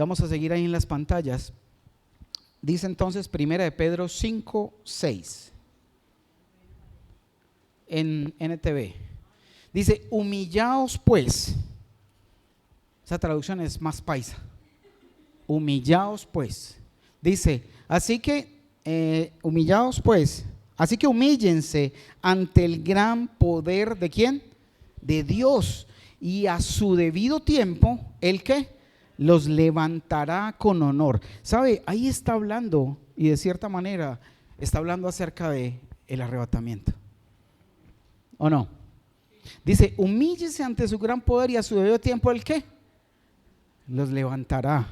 Vamos a seguir ahí en las pantallas. Dice entonces Primera de Pedro 5:6 en NTV. Dice: humillaos pues. Esa traducción es más paisa. Humillaos pues. Dice, así que humillaos pues. Así que humíllense ante el gran poder ¿de quién? De Dios. Y a su debido tiempo, ¿el qué? Los levantará con honor. ¿Sabe? Ahí está hablando, y de cierta manera está hablando acerca de el arrebatamiento. ¿O no? Dice, humíllese ante su gran poder y a su debido tiempo, ¿el qué? Los levantará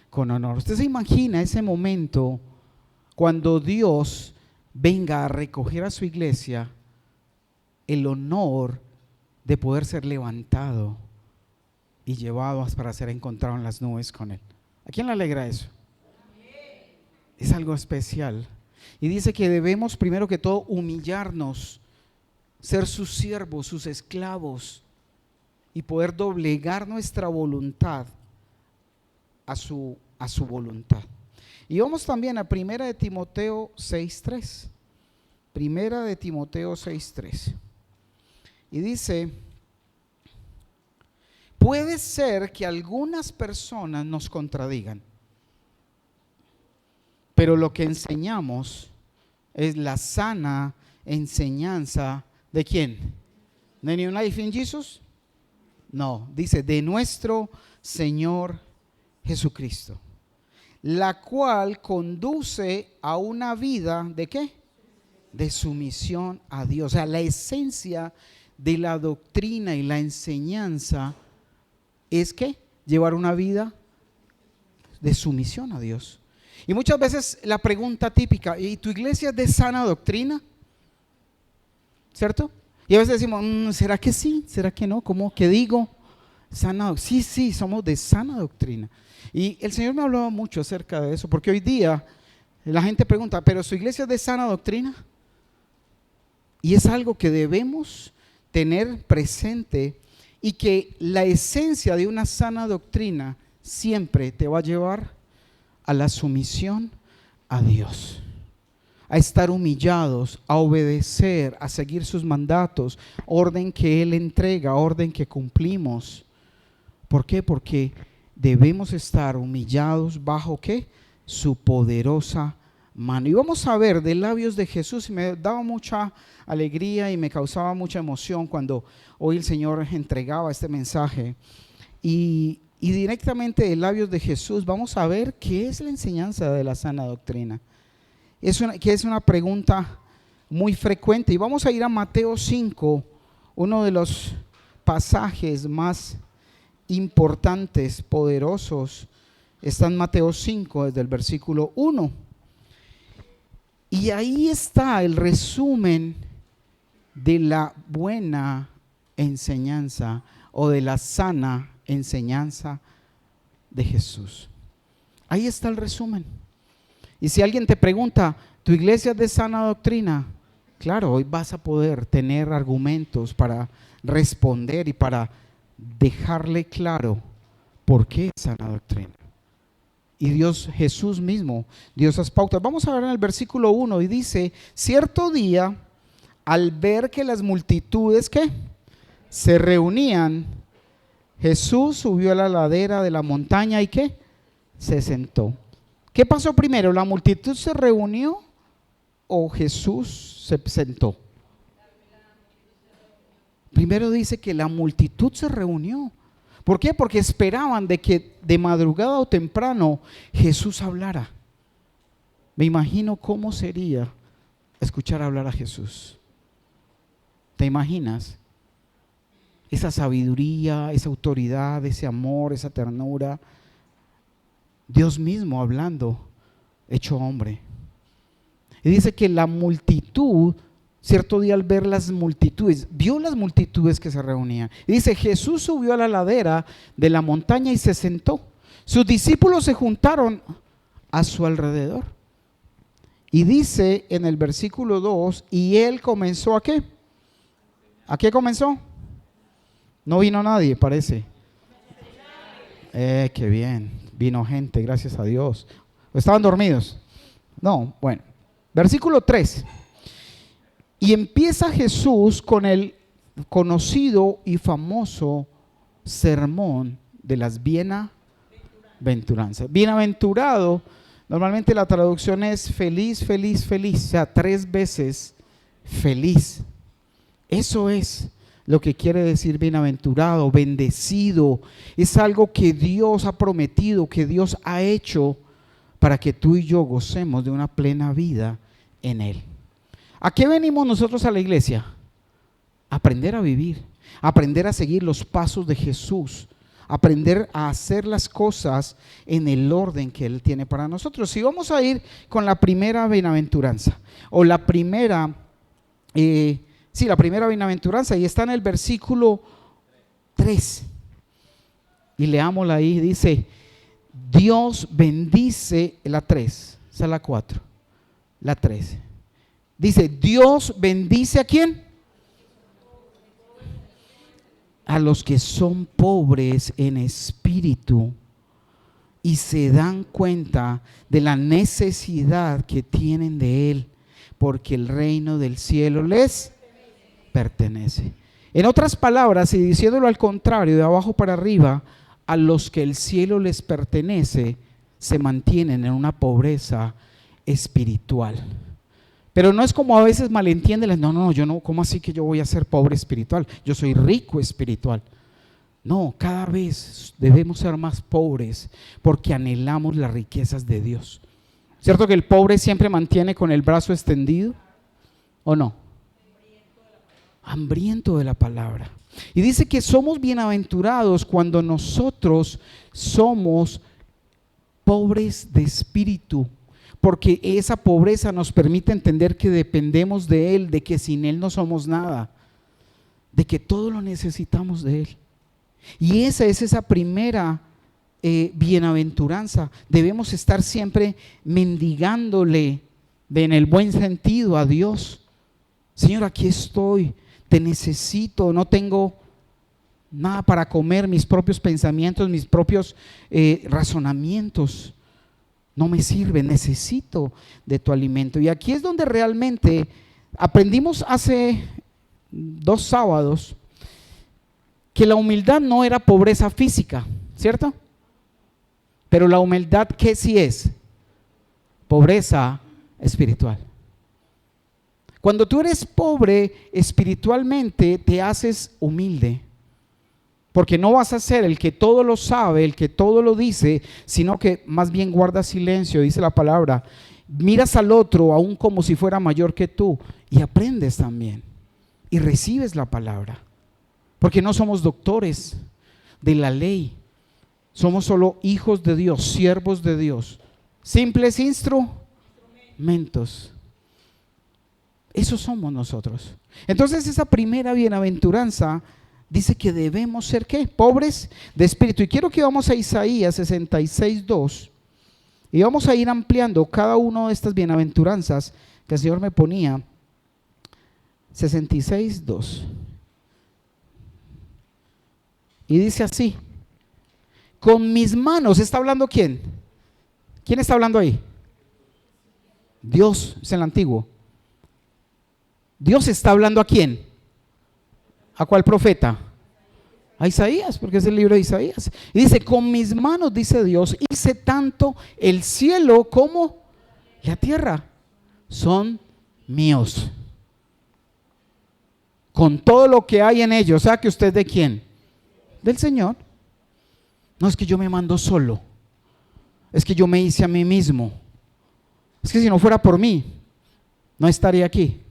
con honor. Usted se imagina ese momento cuando Dios venga a recoger a su iglesia, el honor de poder ser levantado y llevado para ser encontrado en las nubes con Él. ¿A quién le alegra eso? Es algo especial. Y dice que debemos primero que todo humillarnos, ser sus siervos, sus esclavos, y poder doblegar nuestra voluntad a su voluntad. Y vamos también a Primera de Timoteo 6:3. Primera de Timoteo 6:3. Y dice: puede ser que algunas personas nos contradigan, pero lo que enseñamos es la sana enseñanza ¿de quién? ¿De New Life in Jesus? No, dice de nuestro Señor Jesucristo, la cual conduce a una vida ¿de qué? De sumisión a Dios. O sea, la esencia de la doctrina y la enseñanza es que llevar una vida de sumisión a Dios. Y muchas veces la pregunta típica: ¿y tu iglesia es de sana doctrina? ¿Cierto? Y a veces decimos, ¿será que sí? ¿Será que no? ¿Cómo que digo? Sí, somos de sana doctrina. Y el Señor me ha hablado mucho acerca de eso, porque hoy día la gente pregunta, ¿pero su iglesia es de sana doctrina? Y es algo que debemos tener presente, y que la esencia de una sana doctrina siempre te va a llevar a la sumisión a Dios, a estar humillados, a obedecer, a seguir sus mandatos, orden que Él entrega, orden que cumplimos. ¿Por qué? Porque debemos estar humillados bajo ¿qué? Su poderosa mano. Y vamos a ver de labios de Jesús. Y me daba mucha alegría y me causaba mucha emoción cuando hoy el Señor entregaba este mensaje. Y directamente de labios de Jesús vamos a ver qué es la enseñanza de la sana doctrina. Que es una pregunta muy frecuente. Y vamos a ir a Mateo 5, uno de los pasajes más importantes, poderosos. Está en Mateo 5, desde el versículo 1. Y ahí está el resumen de la buena enseñanza o de la sana enseñanza de Jesús. Ahí está el resumen. Y si alguien te pregunta, ¿tu iglesia es de sana doctrina? Claro, hoy vas a poder tener argumentos para responder y para dejarle claro por qué es sana doctrina. Y Dios, Jesús mismo, dio esas pautas. Vamos a ver en el versículo 1 y dice: cierto día, al ver que las multitudes ¿qué? Se reunían, Jesús subió a la ladera de la montaña y ¿qué? Se sentó. ¿Qué pasó primero? ¿La multitud se reunió o Jesús se sentó? Primero dice que la multitud se reunió. ¿Por qué? Porque esperaban de que de madrugada o temprano Jesús hablara. Me imagino cómo sería escuchar hablar a Jesús. ¿Te imaginas? Esa sabiduría, esa autoridad, ese amor, esa ternura. Dios mismo hablando, hecho hombre. Y dice que la multitud, cierto día al ver las multitudes, vio las multitudes que se reunían. Y dice, Jesús subió a la ladera de la montaña y se sentó. Sus discípulos se juntaron a su alrededor. Y dice en el versículo 2, y él comenzó ¿a qué? ¿A qué comenzó? No vino nadie, parece. Qué bien. Vino gente, gracias a Dios. ¿O estaban dormidos? No, bueno. Versículo 3. Y empieza Jesús con el conocido y famoso sermón de las bienaventuranzas. Bienaventurado, normalmente la traducción es feliz, feliz, feliz, o sea, 3 veces feliz. Eso es lo que quiere decir bienaventurado, bendecido. Es algo que Dios ha prometido, que Dios ha hecho para que tú y yo gocemos de una plena vida en Él. ¿A qué venimos nosotros a la iglesia? Aprender a vivir, aprender a seguir los pasos de Jesús, aprender a hacer las cosas en el orden que Él tiene para nosotros. Si vamos a ir con la primera bienaventuranza, o la primera, la primera bienaventuranza, y está en el versículo 3, y leámosla ahí, dice, Dios bendice, la 3, esa es la 4, la 3. Dice, Dios bendice ¿a quién? A los que son pobres en espíritu y se dan cuenta de la necesidad que tienen de Él, porque el reino del cielo les pertenece. En otras palabras, y diciéndolo al contrario, de abajo para arriba, a los que el cielo les pertenece, se mantienen en una pobreza espiritual. Pero no es como a veces malentienden, no, yo no, ¿cómo así que yo voy a ser pobre espiritual? Yo soy rico espiritual. No, cada vez debemos ser más pobres porque anhelamos las riquezas de Dios. ¿Cierto que el pobre siempre mantiene con el brazo extendido? ¿O no? Hambriento de la palabra. Y dice que somos bienaventurados cuando nosotros somos pobres de espíritu. Porque esa pobreza nos permite entender que dependemos de Él, de que sin Él no somos nada, de que todo lo necesitamos de Él. Y esa es esa primera bienaventuranza. Debemos estar siempre mendigándole en el buen sentido a Dios. Señor, aquí estoy, te necesito, no tengo nada para comer, mis propios pensamientos, mis propios razonamientos no me sirven, necesito de tu alimento. Y aquí es donde realmente aprendimos hace 2 sábados que la humildad no era pobreza física, ¿cierto? Pero la humildad, ¿qué sí es? Pobreza espiritual. Cuando tú eres pobre espiritualmente, te haces humilde. Porque no vas a ser el que todo lo sabe, el que todo lo dice, sino que más bien guardas silencio, dice la palabra. Miras al otro aún como si fuera mayor que tú y aprendes también y recibes la palabra. Porque no somos doctores de la ley, somos solo hijos de Dios, siervos de Dios, simples instrumentos. Eso somos nosotros. Entonces esa primera bienaventuranza dice que debemos ser ¿qué? Pobres de espíritu. Y quiero que vamos a Isaías 66:2 y vamos a ir ampliando cada una de estas bienaventuranzas que el Señor me ponía. 66:2 y dice así: con mis manos, ¿está hablando quién? ¿Quién está hablando ahí? Dios, es el antiguo. Dios está hablando ¿a quién? ¿A cuál profeta? A Isaías, porque es el libro de Isaías. Y dice, con mis manos, dice Dios, hice tanto el cielo como la tierra. Son míos. Con todo lo que hay en ellos. ¿Sabe que usted de quién? Del Señor. No es que yo me mando solo. Es que yo me hice a mí mismo. Es que si no fuera por mí, no estaría aquí.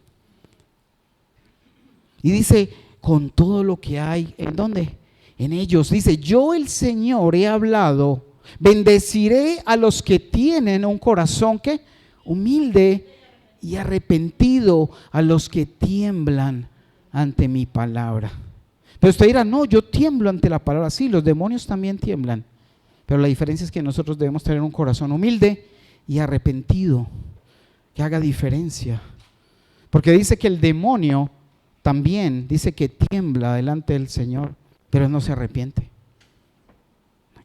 Y dice, con todo lo que hay, ¿en dónde? En ellos. Dice, yo el Señor he hablado, bendeciré a los que tienen un corazón que humilde y arrepentido, a los que tiemblan ante mi palabra. Pero usted dirá, no, yo tiemblo ante la palabra. Sí, los demonios también tiemblan, pero la diferencia es que nosotros debemos tener un corazón humilde y arrepentido, que haga diferencia. Porque dice que el demonio también dice que tiembla delante del Señor, pero no se arrepiente.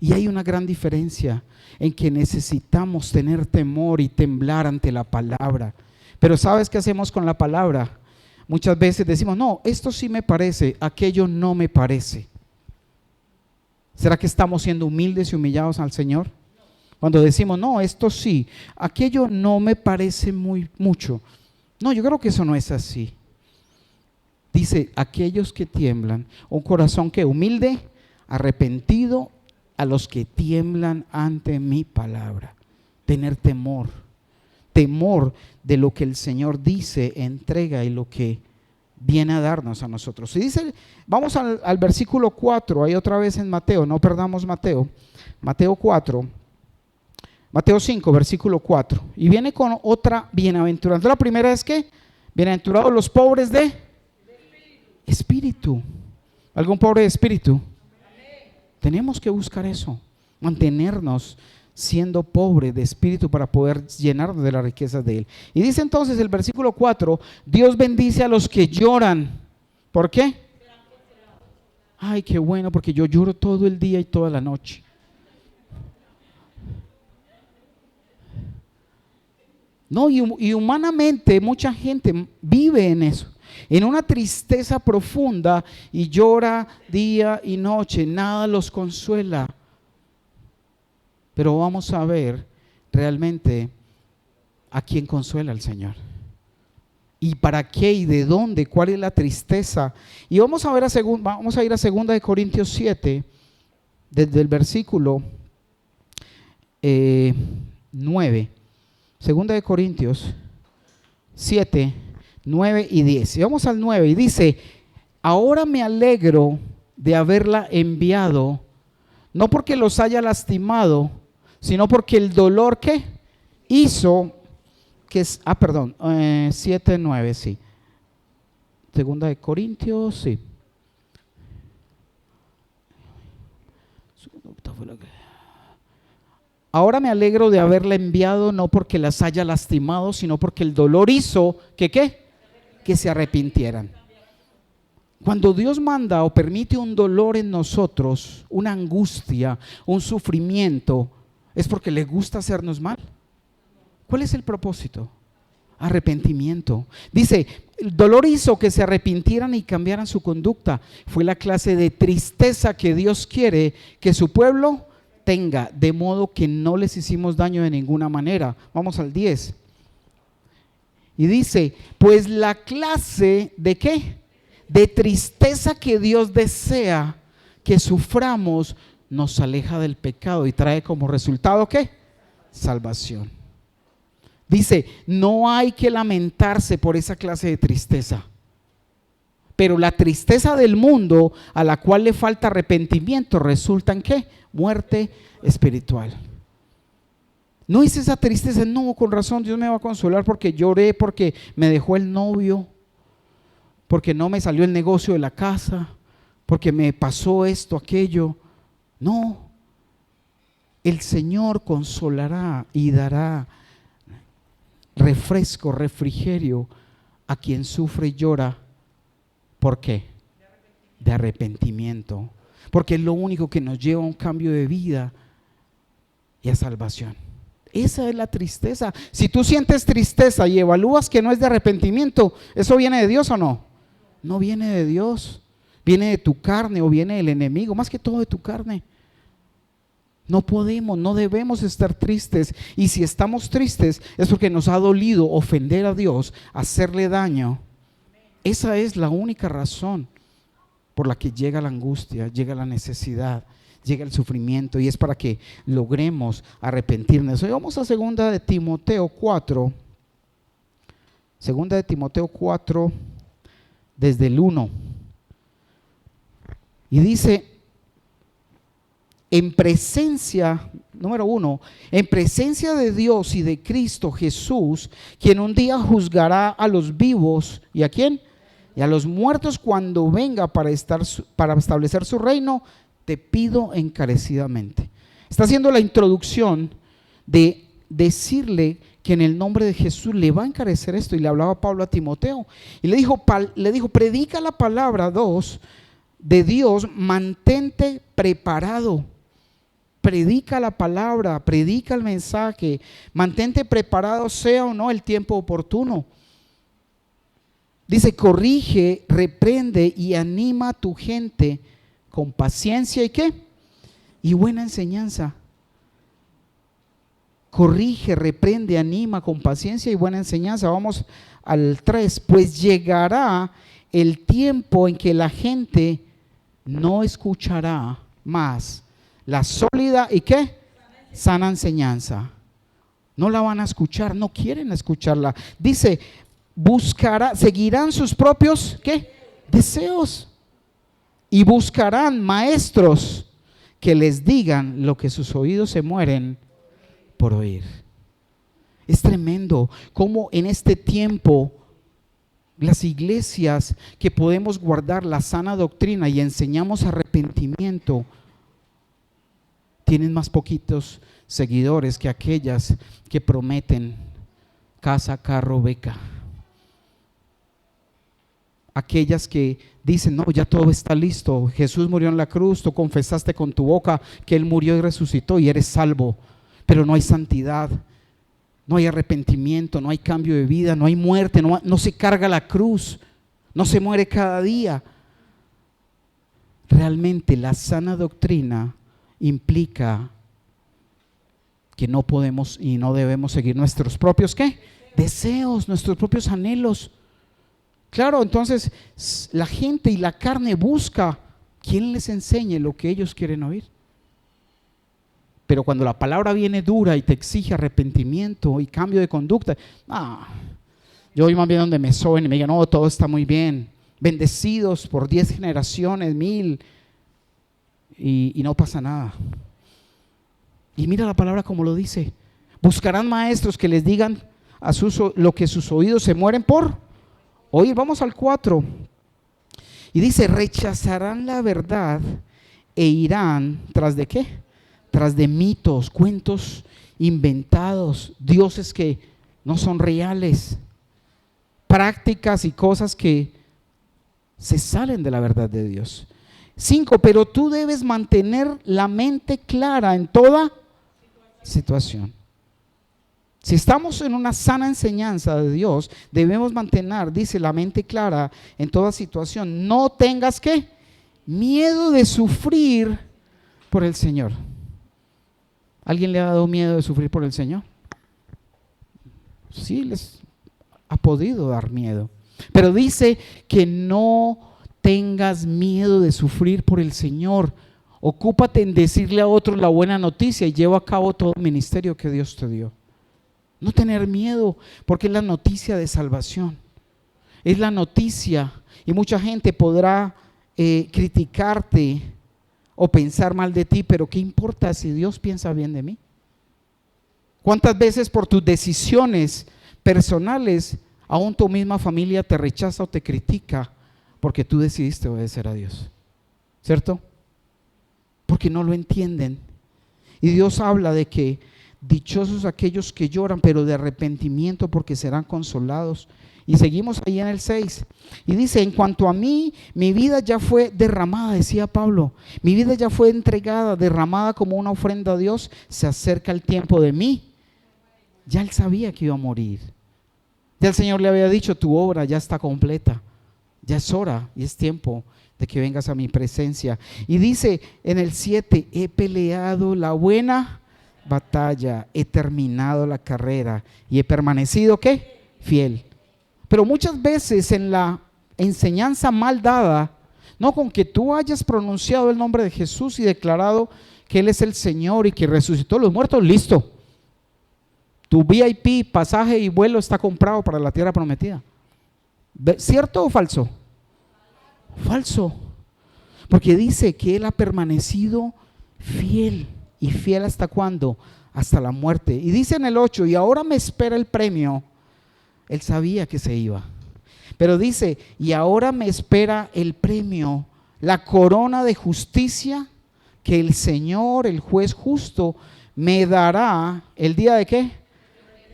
Y hay una gran diferencia en que necesitamos tener temor y temblar ante la palabra. Pero ¿sabes qué hacemos con la palabra? Muchas veces decimos, no, esto sí me parece, aquello no me parece. ¿Será que estamos siendo humildes y humillados al Señor? Cuando decimos, no, esto sí, aquello no me parece mucho. No, yo creo que eso no es así. Dice, aquellos que tiemblan, un corazón que humilde, arrepentido, a los que tiemblan ante mi palabra. Tener temor de lo que el Señor dice, entrega y lo que viene a darnos a nosotros. Y dice, vamos al versículo 4, ahí otra vez en Mateo, no perdamos Mateo 5, versículo 4, y viene con otra bienaventuranza. La primera es que, bienaventurados los pobres de espíritu. ¿Algún pobre de espíritu? Tenemos que buscar eso, mantenernos siendo pobre de espíritu para poder llenarnos de las riquezas de Él. Y dice entonces el versículo 4, Dios bendice a los que lloran. ¿Por qué? Ay, qué bueno, porque yo lloro todo el día y toda la noche. No, y humanamente mucha gente vive en eso, en una tristeza profunda, y llora día y noche, nada los consuela. Pero vamos a ver realmente a quién consuela el Señor, y para qué y de dónde, cuál es la tristeza. Y vamos a ir a 2 de Corintios 7, desde el versículo 9. 2 de Corintios 7, 9 y 10. Y vamos al 9 y dice, ahora me alegro de haberla enviado, no porque los haya lastimado, sino porque el dolor que hizo, que es, 7, 9, sí. 2 de Corintios, sí. Ahora me alegro de haberla enviado, no porque las haya lastimado, sino porque el dolor hizo que se arrepintieran. Cuando Dios manda o permite un dolor en nosotros, una angustia, un sufrimiento, es porque le gusta hacernos mal. ¿Cuál es el propósito? Arrepentimiento. Dice, el dolor hizo que se arrepintieran y cambiaran su conducta. Fue la clase de tristeza que Dios quiere que su pueblo tenga, de modo que no les hicimos daño de ninguna manera. Vamos al 10. Y dice, pues la clase de ¿qué? De tristeza que Dios desea que suframos nos aleja del pecado y trae como resultado ¿qué? Salvación. Dice, no hay que lamentarse por esa clase de tristeza. Pero la tristeza del mundo, a la cual le falta arrepentimiento, resulta en ¿qué? Muerte espiritual. No es esa tristeza, no, con razón Dios me va a consolar porque lloré, porque me dejó el novio, porque no me salió el negocio de la casa, porque me pasó esto, aquello. No, el Señor consolará y dará refresco, refrigerio a quien sufre y llora. ¿Por qué? De arrepentimiento. Porque es lo único que nos lleva a un cambio de vida y a salvación. Esa es la tristeza. Si tú sientes tristeza y evalúas que no es de arrepentimiento, ¿eso viene de Dios o no? No viene de Dios. Viene de tu carne o viene del enemigo, más que todo de tu carne. No podemos, no debemos estar tristes. Y si estamos tristes es porque nos ha dolido ofender a Dios, hacerle daño. Esa es la única razón por la que llega la angustia, llega la necesidad, llega el sufrimiento, y es para que logremos arrepentirnos. Hoy vamos a 2 de Timoteo 4, 2 de Timoteo 4, desde el 1. Y dice, en presencia, número 1, en presencia de Dios y de Cristo Jesús, quien un día juzgará a los vivos, ¿y a quién? Y a los muertos cuando venga para establecer su reino, te pido encarecidamente. Está haciendo la introducción de decirle que en el nombre de Jesús le va a encarecer esto, y le hablaba Pablo a Timoteo y le dijo, predica la palabra de Dios, mantente preparado. Predica la palabra, predica el mensaje, mantente preparado, sea o no el tiempo oportuno. Dice, corrige, reprende y anima a tu gente con paciencia y ¿qué? Y buena enseñanza. Corrige, reprende, anima con paciencia y buena enseñanza. Vamos al 3. Pues llegará el tiempo en que la gente no escuchará más la sólida y ¿qué? Sana enseñanza. No la van a escuchar, no quieren escucharla. Dice, seguirán sus propios ¿qué? Deseos y buscarán maestros que les digan lo que sus oídos se mueren por oír. Es tremendo cómo en este tiempo las iglesias que podemos guardar la sana doctrina y enseñamos arrepentimiento tienen más poquitos seguidores que aquellas que prometen casa, carro, beca. Aquellas que dicen, no, ya todo está listo, Jesús murió en la cruz, tú confesaste con tu boca que Él murió y resucitó y eres salvo, pero no hay santidad, no hay arrepentimiento, no hay cambio de vida, no hay muerte, no se carga la cruz, no se muere cada día. Realmente la sana doctrina implica que no podemos y no debemos seguir nuestros propios ¿qué? Deseos, nuestros propios anhelos. Claro, entonces la gente y la carne busca quien les enseñe lo que ellos quieren oír. Pero cuando la palabra viene dura y te exige arrepentimiento y cambio de conducta, yo voy más bien donde me soben y me digan, no, todo está muy bien, bendecidos por 10 generaciones, 1000, y no pasa nada. Y mira la palabra como lo dice, buscarán maestros que les digan lo que sus oídos se mueren por oír. Vamos al 4 y dice, rechazarán la verdad e irán tras de ¿qué? Tras de mitos, cuentos inventados, dioses que no son reales, prácticas y cosas que se salen de la verdad de Dios. 5, pero tú debes mantener la mente clara en toda situación. Si estamos en una sana enseñanza de Dios, debemos mantener, dice, la mente clara en toda situación. No tengas ¿qué? Miedo de sufrir por el Señor. ¿Alguien le ha dado miedo de sufrir por el Señor? Sí, les ha podido dar miedo. Pero dice que no tengas miedo de sufrir por el Señor. Ocúpate en decirle a otros la buena noticia y lleva a cabo todo el ministerio que Dios te dio. No tener miedo, porque es la noticia de salvación. Es la noticia, y mucha gente podrá criticarte o pensar mal de ti, pero ¿qué importa si Dios piensa bien de mí? ¿Cuántas veces por tus decisiones personales aún tu misma familia te rechaza o te critica porque tú decidiste obedecer a Dios? ¿Cierto? Porque no lo entienden. Y Dios habla de que dichosos aquellos que lloran, pero de arrepentimiento, porque serán consolados. Y seguimos ahí en el 6. Y dice, en cuanto a mí, mi vida ya fue derramada, decía Pablo. Mi vida ya fue entregada, derramada como una ofrenda a Dios. Se acerca el tiempo de mí. Ya él sabía que iba a morir. Ya el Señor le había dicho, tu obra ya está completa. Ya es hora y es tiempo de que vengas a mi presencia. Y dice en el 7, he peleado la buena batalla, he terminado la carrera y he permanecido ¿qué? Fiel. Pero muchas veces en la enseñanza mal dada, no con que tú hayas pronunciado el nombre de Jesús y declarado que Él es el Señor y que resucitó a los muertos, listo. Tu VIP, pasaje y vuelo está comprado para la tierra prometida. ¿Cierto o falso? Falso. Porque dice que Él ha permanecido fiel. ¿Y fiel hasta cuándo? Hasta la muerte. Y dice en el 8, y ahora me espera el premio. Él sabía que se iba. Pero dice, y ahora me espera el premio, la corona de justicia que el Señor, el juez justo, me dará el día de ¿qué?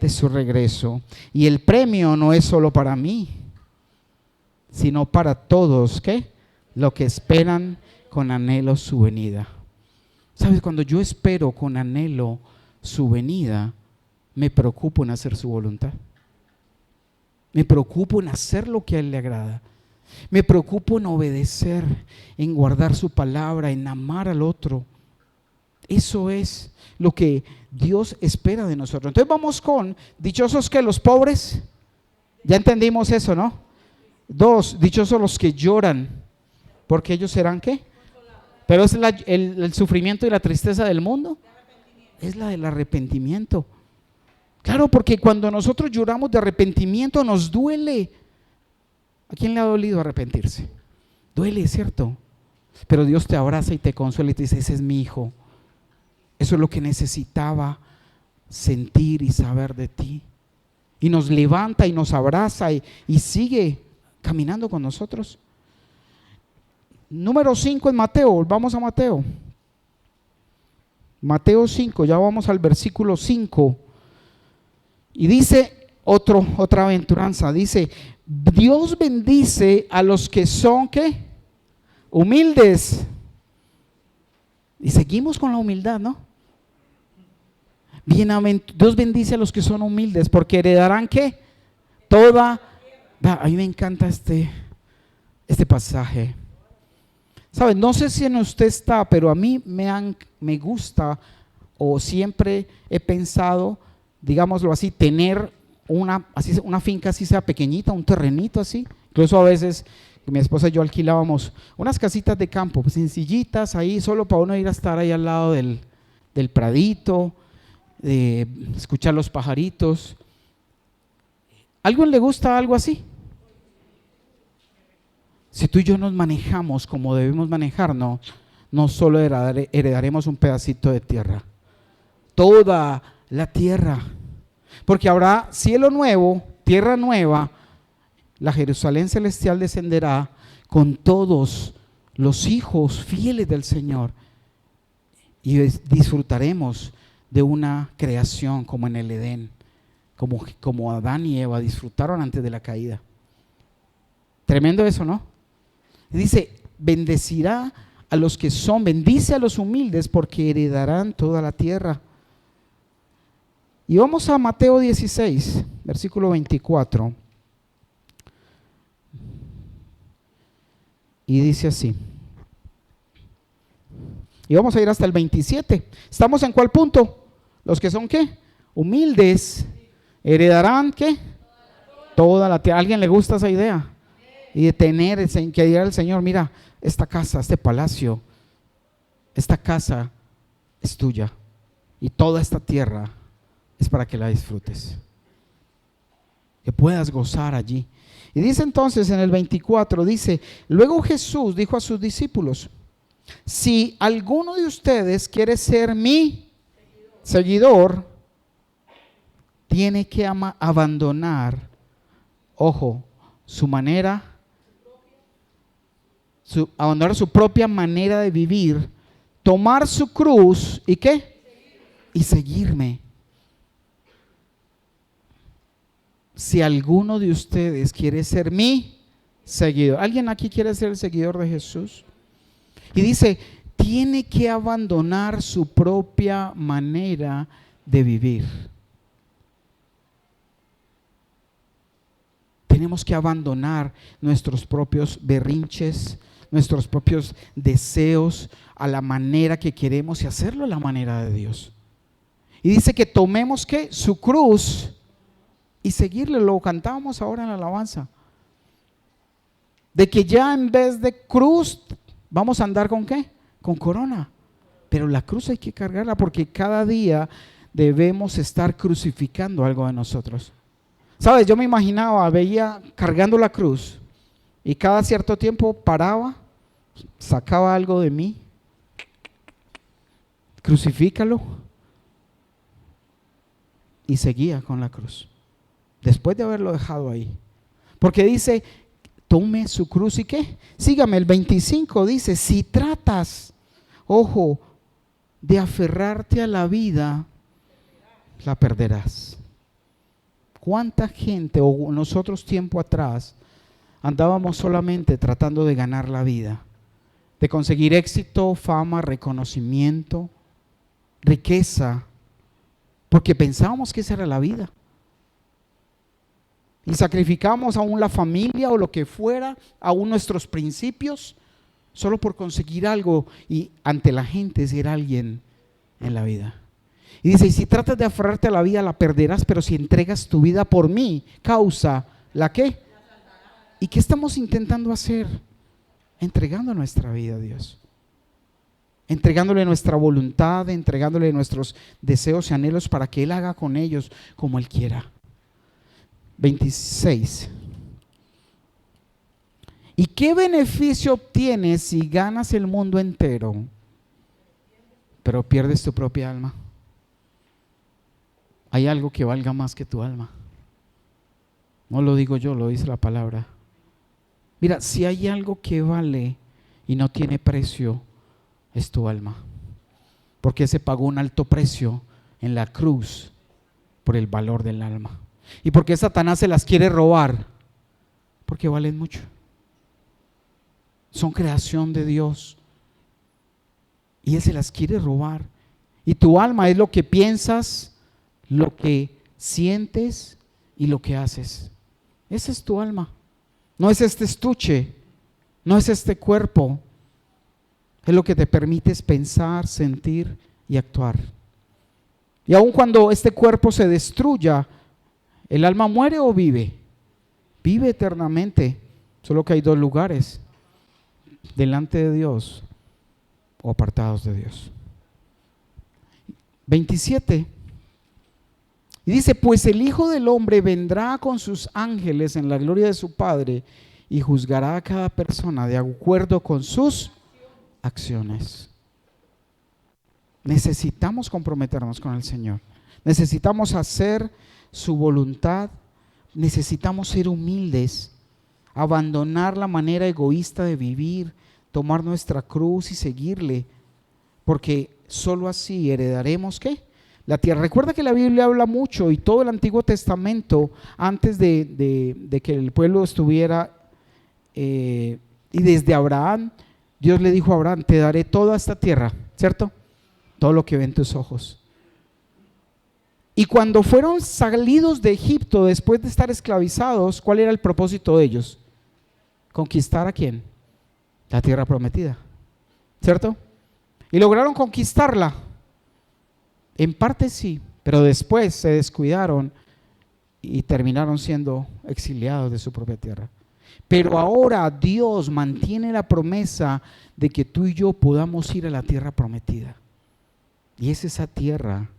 De su regreso. Y el premio no es solo para mí, sino para todos, ¿qué? Lo que esperan con anhelo su venida. ¿Sabes? Cuando yo espero con anhelo su venida, me preocupo en hacer su voluntad. Me preocupo en hacer lo que a Él le agrada. Me preocupo en obedecer, en guardar su palabra, en amar al otro. Eso es lo que Dios espera de nosotros. Entonces vamos con dichosos que los pobres. Ya entendimos eso, ¿no? 2, dichosos los que lloran, porque ellos serán ¿qué? Pero es el sufrimiento y la tristeza del mundo. Es la del arrepentimiento. Claro, porque cuando nosotros lloramos de arrepentimiento nos duele. ¿A quién le ha dolido arrepentirse? Duele, ¿cierto? Pero Dios te abraza y te consuela y te dice, ese es mi hijo. Eso es lo que necesitaba sentir y saber de ti. Y nos levanta y nos abraza y sigue caminando con nosotros. Número 5 en Mateo, vamos a Mateo. Mateo 5, ya vamos al versículo 5. Y dice otra aventuranza, dice, Dios bendice a los que son, ¿qué? Humildes. Y seguimos con la humildad, ¿no? Dios bendice a los que son humildes, porque heredarán, ¿qué? A mí me encanta este pasaje. ¿Sabes? No sé si en usted está, pero a mí me gusta, o siempre he pensado, digámoslo así, tener una finca así sea pequeñita, un terrenito así. Incluso a veces mi esposa y yo alquilábamos unas casitas de campo, pues sencillitas ahí, solo para uno ir a estar ahí al lado del pradito, escuchar los pajaritos. ¿A alguien le gusta algo así? Si tú y yo nos manejamos como debemos manejarnos, no solo heredaremos un pedacito de tierra, toda la tierra, porque habrá cielo nuevo, tierra nueva, la Jerusalén celestial descenderá con todos los hijos fieles del Señor y disfrutaremos de una creación como en el Edén, como Adán y Eva disfrutaron antes de la caída. Tremendo eso, ¿no? Dice, bendecirá a los que son, bendice a los humildes porque heredarán toda la tierra. Y vamos a Mateo 16, versículo 24. Y dice así. Y vamos a ir hasta el 27. ¿Estamos en cuál punto? Los que son ¿qué? Humildes heredarán ¿qué? Toda la tierra. ¿A alguien le gusta esa idea? Y de tener, que diga el Señor, mira, esta casa, este palacio, esta casa es tuya y toda esta tierra es para que la disfrutes, que puedas gozar allí. Y dice entonces en el 24, dice, luego Jesús dijo a sus discípulos, si alguno de ustedes quiere ser mi seguidor, tiene que abandonar, ojo, abandonar su propia manera de vivir, tomar su cruz y ¿qué? Y seguirme. Si alguno de ustedes quiere ser mi seguidor, ¿alguien aquí quiere ser el seguidor de Jesús? Y dice, tiene que abandonar su propia manera de vivir. Tenemos que abandonar nuestros propios berrinches, nuestros propios deseos a la manera que queremos y hacerlo a la manera de Dios. Y dice que tomemos ¿qué? Su cruz y seguirle. Lo cantábamos ahora en la alabanza. De que ya en vez de cruz vamos a andar ¿con qué? Con corona. Pero la cruz hay que cargarla porque cada día debemos estar crucificando algo de nosotros. ¿Sabes? Yo me imaginaba, veía cargando la cruz y cada cierto tiempo paraba, sacaba algo de mí, crucifícalo y seguía con la cruz. Después de haberlo dejado ahí. Porque dice, tome su cruz y ¿qué? Sígame, el 25 dice, si tratas, ojo, de aferrarte a la vida, la perderás. ¿Cuánta gente, o nosotros tiempo atrás, andábamos solamente tratando de ganar la vida? de conseguir éxito, fama, reconocimiento, riqueza, porque pensábamos que esa era la vida. Y sacrificamos aún la familia o lo que fuera, aún nuestros principios, solo por conseguir algo y ante la gente ser alguien en la vida. Y dice, y si tratas de aferrarte a la vida, la perderás, pero si entregas tu vida por mi causa, ¿la qué? ¿Y qué estamos intentando hacer? Entregando nuestra vida a Dios. Entregándole nuestra voluntad, entregándole nuestros deseos y anhelos para que Él haga con ellos como Él quiera. 26. ¿Y qué beneficio obtienes si ganas el mundo entero, pero pierdes tu propia alma? ¿Hay algo que valga más que tu alma? No lo digo yo, lo dice la palabra. Mira, si hay algo que vale y no tiene precio, es tu alma. Porque se pagó un alto precio en la cruz por el valor del alma. ¿Y por qué Satanás se las quiere robar? Porque valen mucho. Son creación de Dios. Y Él se las quiere robar. Y tu alma es lo que piensas, lo que sientes y lo que haces. Esa es tu alma. No es este estuche, no es este cuerpo. Es lo que te permites pensar, sentir y actuar. Y aun cuando este cuerpo se destruya, ¿el alma muere o vive? Vive eternamente. Solo que hay dos lugares: delante de Dios o apartados de Dios. 27. Y dice, pues el Hijo del Hombre vendrá con sus ángeles en la gloria de su Padre y juzgará a cada persona de acuerdo con sus acciones. Necesitamos comprometernos con el Señor. Necesitamos hacer su voluntad. Necesitamos ser humildes, abandonar la manera egoísta de vivir, tomar nuestra cruz y seguirle, porque solo así heredaremos ¿qué? La tierra. Recuerda que la Biblia habla mucho y todo el Antiguo Testamento, antes de que el pueblo estuviera, y desde Abraham, Dios le dijo a Abraham, te daré toda esta tierra, ¿cierto? Todo lo que ven tus ojos. Y cuando fueron salidos de Egipto después de estar esclavizados, ¿cuál era el propósito de ellos? ¿Conquistar a quién? La tierra prometida, ¿cierto? Y lograron conquistarla. En parte sí, pero después se descuidaron y terminaron siendo exiliados de su propia tierra. Pero ahora Dios mantiene la promesa de que tú y yo podamos ir a la tierra prometida. Y es esa tierra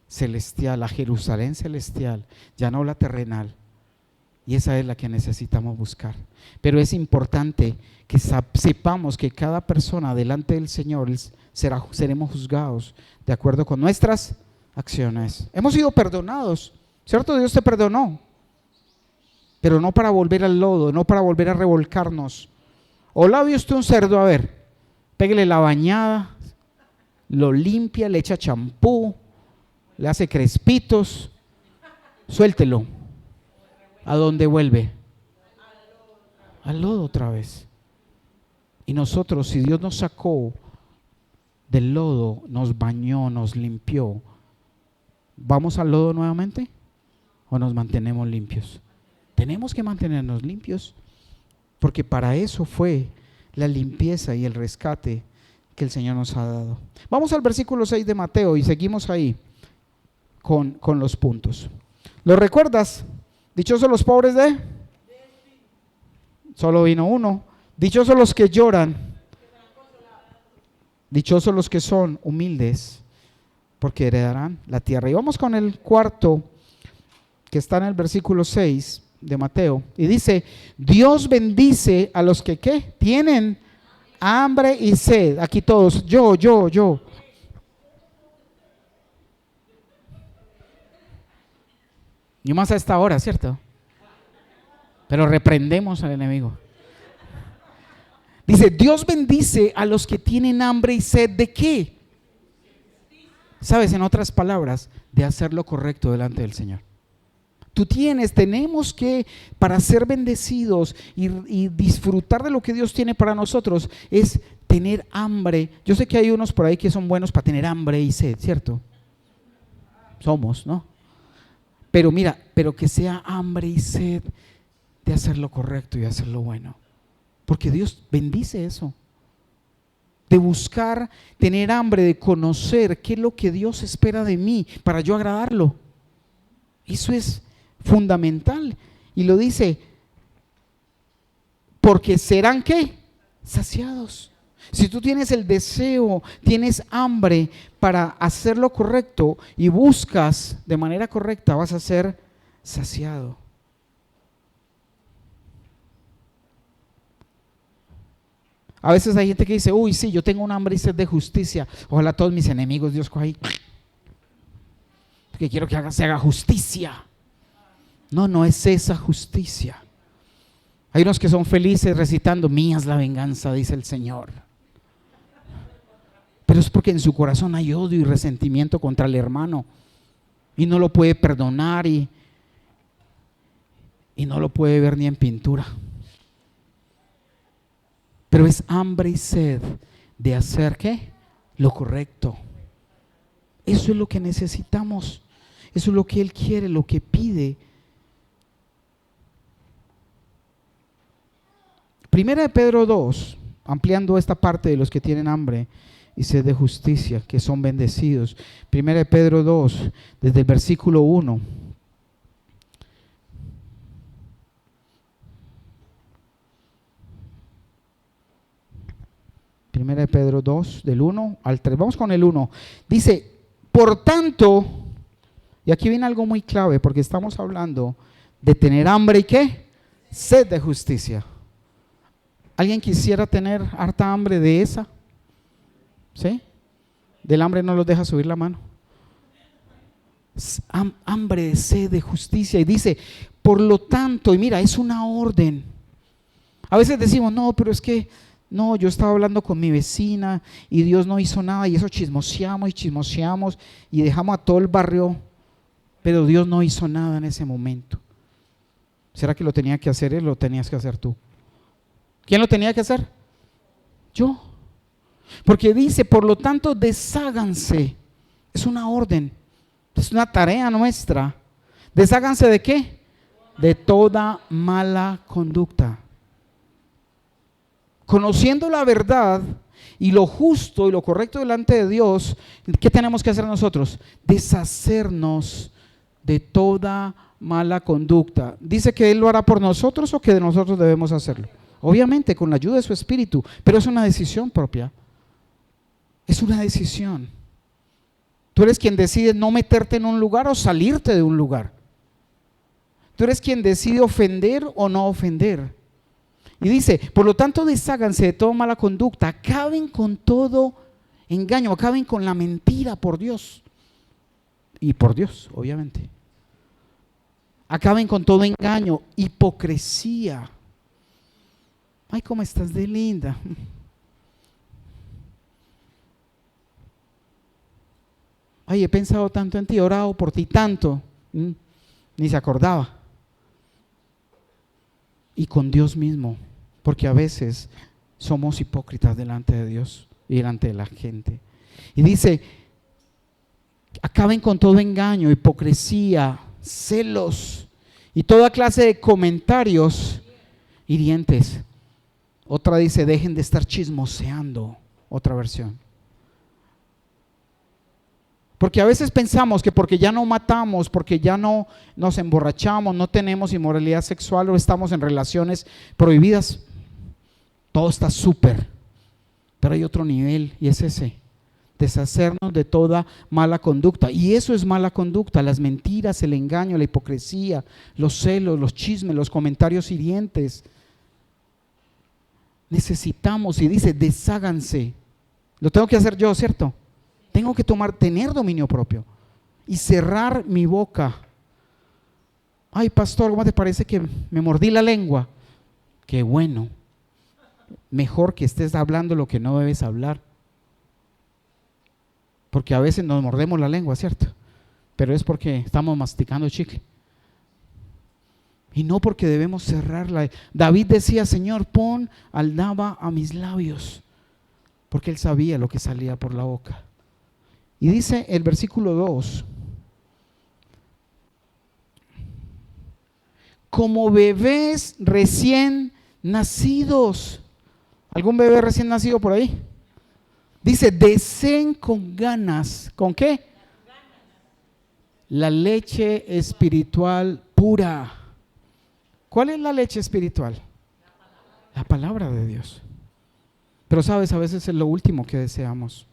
celestial, la Jerusalén celestial, ya no la terrenal. Y esa es la que necesitamos buscar. Pero es importante que sepamos que cada persona delante del Señor seremos juzgados de acuerdo con nuestras acciones. Hemos sido perdonados, ¿cierto? Dios te perdonó, pero no para volver al lodo, no para volver a revolcarnos. O la vio usted un cerdo, a ver, pégale la bañada, lo limpia, le echa champú, le hace crespitos, suéltelo. ¿A dónde vuelve? Al lodo otra vez. Y nosotros, si Dios nos sacó del lodo, nos bañó, nos limpió, ¿vamos al lodo nuevamente? ¿O nos mantenemos limpios? Tenemos que mantenernos limpios, porque para eso fue la limpieza y el rescate que el Señor nos ha dado. Vamos al versículo 6 de Mateo y seguimos ahí con los puntos. ¿Lo recuerdas? Dichosos los pobres de... Solo vino uno. Dichosos los que lloran. Dichosos los que son humildes, porque heredarán la tierra. Y vamos con el cuarto, que está en el versículo 6 de Mateo. Y dice, Dios bendice a los que ¿qué? Tienen hambre y sed. Aquí todos, yo. Y más a esta hora, ¿cierto? Pero reprendemos al enemigo. Dice, Dios bendice a los que tienen hambre y sed ¿de qué? ¿Sabes? En otras palabras, de hacer lo correcto delante del Señor. Tenemos que, para ser bendecidos y disfrutar de lo que Dios tiene para nosotros, es tener hambre. Yo sé que hay unos por ahí que son buenos para tener hambre y sed, ¿cierto? Somos, ¿no? Pero mira, pero que sea hambre y sed de hacer lo correcto y hacer lo bueno. Porque Dios bendice eso. De buscar, tener hambre, de conocer qué es lo que Dios espera de mí para yo agradarlo. Eso es fundamental. Y lo dice, porque serán ¿qué? Saciados. Si tú tienes el deseo, tienes hambre para hacer lo correcto y buscas de manera correcta, vas a ser saciado. A veces hay gente que dice, uy, sí, yo tengo un hambre y sed de justicia. Ojalá todos mis enemigos, Dios coja ahí, porque quiero que se haga justicia. No, no es esa justicia. Hay unos que son felices recitando, mía es la venganza, dice el Señor. Pero es porque en su corazón hay odio y resentimiento contra el hermano y no lo puede perdonar y no lo puede ver ni en pintura. Pero es hambre y sed de hacer ¿qué? Lo correcto. Eso es lo que necesitamos. Eso es lo que Él quiere, lo que pide. Primera de Pedro 2, ampliando esta parte de los que tienen hambre y sed de justicia, que son bendecidos. Primera de Pedro 2, desde el versículo 1. Primera de Pedro 2, del 1 al 3. Vamos con el 1. Dice, por tanto, y aquí viene algo muy clave, porque estamos hablando de tener hambre y ¿qué? Sed de justicia. ¿Alguien quisiera tener harta hambre de esa? ¿Sí? Del hambre no los deja subir la mano. Hambre de sed de justicia. Y dice, por lo tanto, y mira, es una orden. A veces decimos, no, pero es que, no, yo estaba hablando con mi vecina y Dios no hizo nada y eso chismoseamos y dejamos a todo el barrio, pero Dios no hizo nada en ese momento. ¿Será que lo tenía que hacer Él o lo tenías que hacer tú? ¿Quién lo tenía que hacer? Yo. Porque dice, por lo tanto, desháganse. Es una orden, es una tarea nuestra. ¿Desháganse de qué? De toda mala conducta. Conociendo la verdad y lo justo y lo correcto delante de Dios, ¿qué tenemos que hacer nosotros? Deshacernos de toda mala conducta. ¿Dice que Él lo hará por nosotros o que nosotros debemos hacerlo? Obviamente con la ayuda de su Espíritu, pero es una decisión propia. Es una decisión. Tú eres quien decide no meterte en un lugar o salirte de un lugar. Tú eres quien decide ofender o no ofender. Y dice, por lo tanto, desháganse de toda mala conducta, acaben con todo engaño, acaben con la mentira por Dios. Y por Dios, obviamente. Acaben con todo engaño, hipocresía. Ay, ¿cómo estás de linda? Ay, he pensado tanto en ti, he orado por ti tanto. Ni se acordaba. Y con Dios mismo, porque a veces somos hipócritas delante de Dios y delante de la gente. Y dice, acaben con todo engaño, hipocresía, celos y toda clase de comentarios hirientes. Otra dice, dejen de estar chismoseando, otra versión. Porque a veces pensamos que porque ya no matamos, porque ya no nos emborrachamos, no tenemos inmoralidad sexual o estamos en relaciones prohibidas, todo está súper. Pero hay otro nivel y es ese, deshacernos de toda mala conducta. Y eso es mala conducta, las mentiras, el engaño, la hipocresía, los celos, los chismes, los comentarios hirientes. Necesitamos, y dice, desháganse. Lo tengo que hacer yo, ¿cierto? Tengo que tener dominio propio y cerrar mi boca. Ay, pastor, ¿cómo te parece que me mordí la lengua? Qué bueno. Mejor que estés hablando lo que no debes hablar. Porque a veces nos mordemos la lengua, ¿cierto? Pero es porque estamos masticando chicle. Y no porque debemos cerrarla. David decía, Señor, pon aldaba a mis labios. porque él sabía lo que salía por la boca. Y dice el versículo 2, como bebés recién nacidos. ¿Algún bebé recién nacido por ahí? Dice, deseen con ganas. ¿Con qué? La leche espiritual pura. ¿Cuál es la leche espiritual? La palabra de Dios. Pero sabes, a veces es lo último que deseamos.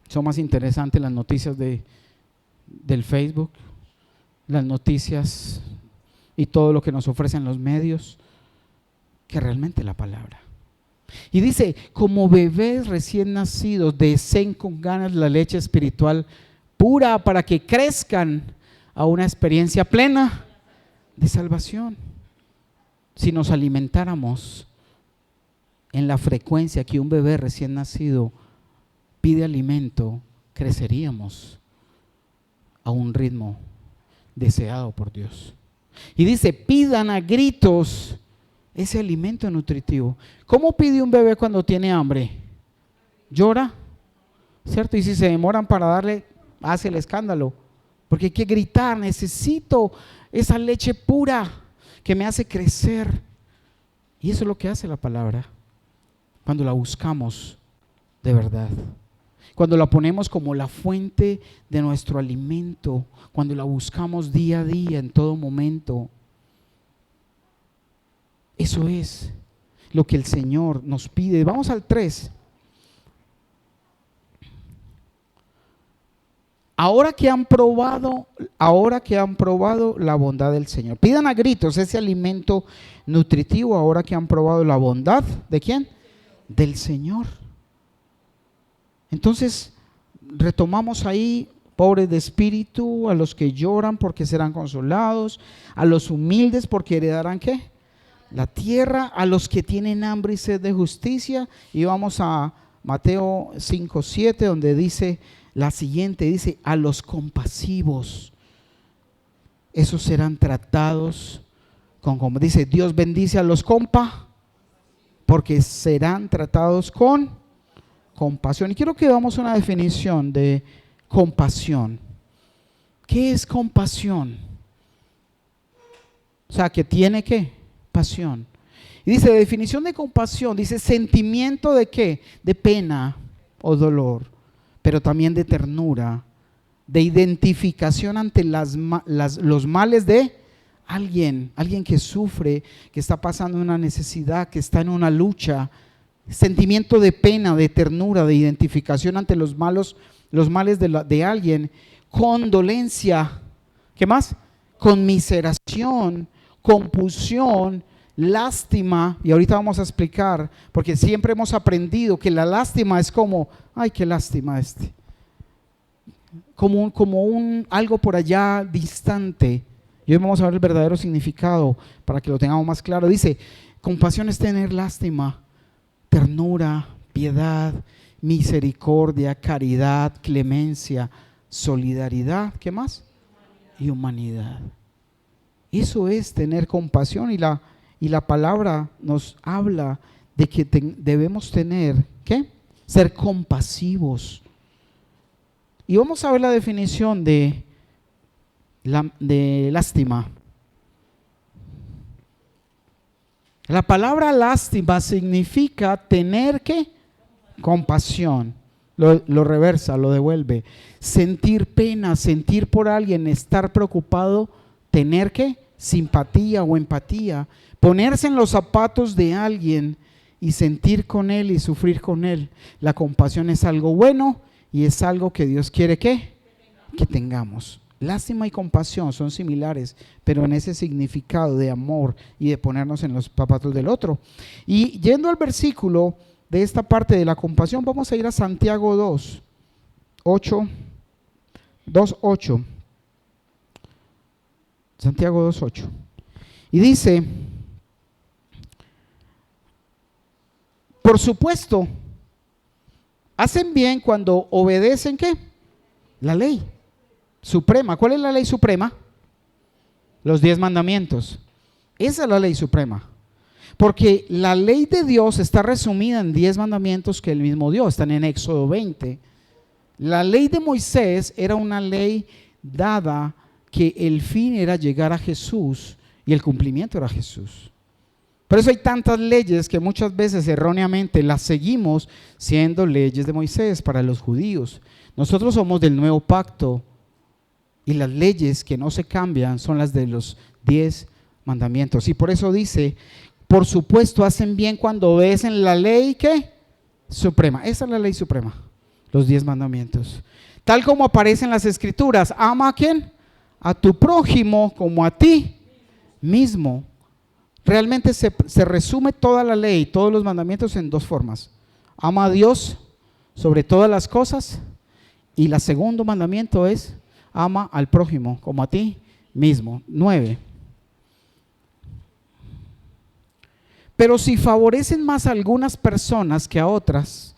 Son más interesantes las noticias del Facebook, las noticias y todo lo que nos ofrecen los medios, que realmente la palabra. Y dice, como bebés recién nacidos, deseen con ganas la leche espiritual pura para que crezcan a una experiencia plena de salvación. Si nos alimentáramos en la frecuencia que un bebé recién nacido pide alimento, creceríamos a un ritmo deseado por Dios. Y dice, pidan a gritos ese alimento nutritivo. ¿Cómo pide un bebé cuando tiene hambre? Llora, ¿cierto? Y si se demoran para darle, hace el escándalo, porque hay que gritar, necesito esa leche pura que me hace crecer. Y eso es lo que hace la palabra cuando la buscamos de verdad, cuando la ponemos como la fuente de nuestro alimento, cuando la buscamos día a día, en todo momento. Eso es lo que el Señor nos pide. Vamos al 3. Ahora que han probado la bondad del Señor. Pidan a gritos ese alimento nutritivo ahora que han probado la bondad. ¿De quién? Del Señor. Entonces, retomamos ahí, pobres de espíritu, a los que lloran porque serán consolados, a los humildes porque heredarán ¿qué? La tierra, a los que tienen hambre y sed de justicia. Y vamos a Mateo 5:7, donde dice la siguiente, dice, a los compasivos, esos serán tratados como dice, Dios bendice a los porque serán tratados con compasión. Y quiero que damos una definición de compasión. ¿Qué es compasión? O sea, que tiene ¿qué? Pasión. Y dice, definición de compasión, dice sentimiento de ¿qué? De pena o dolor, pero también de ternura, de identificación ante los males de alguien que sufre, que está pasando una necesidad, que está en una lucha. Sentimiento de pena, de ternura, de identificación ante los males de alguien. Condolencia, ¿qué más? Conmiseración, compulsión, lástima. Y ahorita vamos a explicar, porque siempre hemos aprendido que la lástima es como, ay, qué lástima como algo por allá distante. Y hoy vamos a ver el verdadero significado para que lo tengamos más claro. Dice, compasión es tener lástima, ternura, piedad, misericordia, caridad, clemencia, solidaridad, ¿qué más? Y humanidad. Eso es tener compasión, y la palabra nos habla de que debemos tener, ¿qué? Ser compasivos. Y vamos a ver la definición de lástima. La palabra lástima significa tener ¿qué? Compasión. Lo reversa, lo devuelve. Sentir pena, sentir por alguien, estar preocupado, tener ¿qué? Simpatía o empatía. Ponerse en los zapatos de alguien y sentir con él y sufrir con él. La compasión es algo bueno y es algo que Dios quiere ¿qué? Que tengamos. Lástima y compasión son similares, pero en ese significado de amor y de ponernos en los zapatos del otro. Y yendo al versículo de esta parte de la compasión, vamos a ir a Santiago 2:8. Santiago 2:8. Y dice, por supuesto, hacen bien cuando obedecen ¿qué? La ley suprema. ¿Cuál es la ley suprema? Los 10 mandamientos. Esa es la ley suprema. Porque la ley de Dios está resumida en 10 mandamientos que Él mismo dio, están en Éxodo 20. La ley de Moisés era una ley dada que el fin era llegar a Jesús y el cumplimiento era Jesús. Por eso hay tantas leyes que muchas veces erróneamente las seguimos siendo leyes de Moisés para los judíos. Nosotros somos del nuevo pacto y las leyes que no se cambian son las de los 10 mandamientos. Y por eso dice, por supuesto hacen bien cuando obedecen la ley ¿qué? Suprema. Esa es la ley suprema, los 10 mandamientos. Tal como aparece en las escrituras, ama a ¿quién? A tu prójimo como a ti mismo. Realmente se resume toda la ley, todos los mandamientos en 2 formas. Ama a Dios sobre todas las cosas y el segundo mandamiento es ama al prójimo como a ti mismo. 9. Pero si favorecen más a algunas personas que a otras,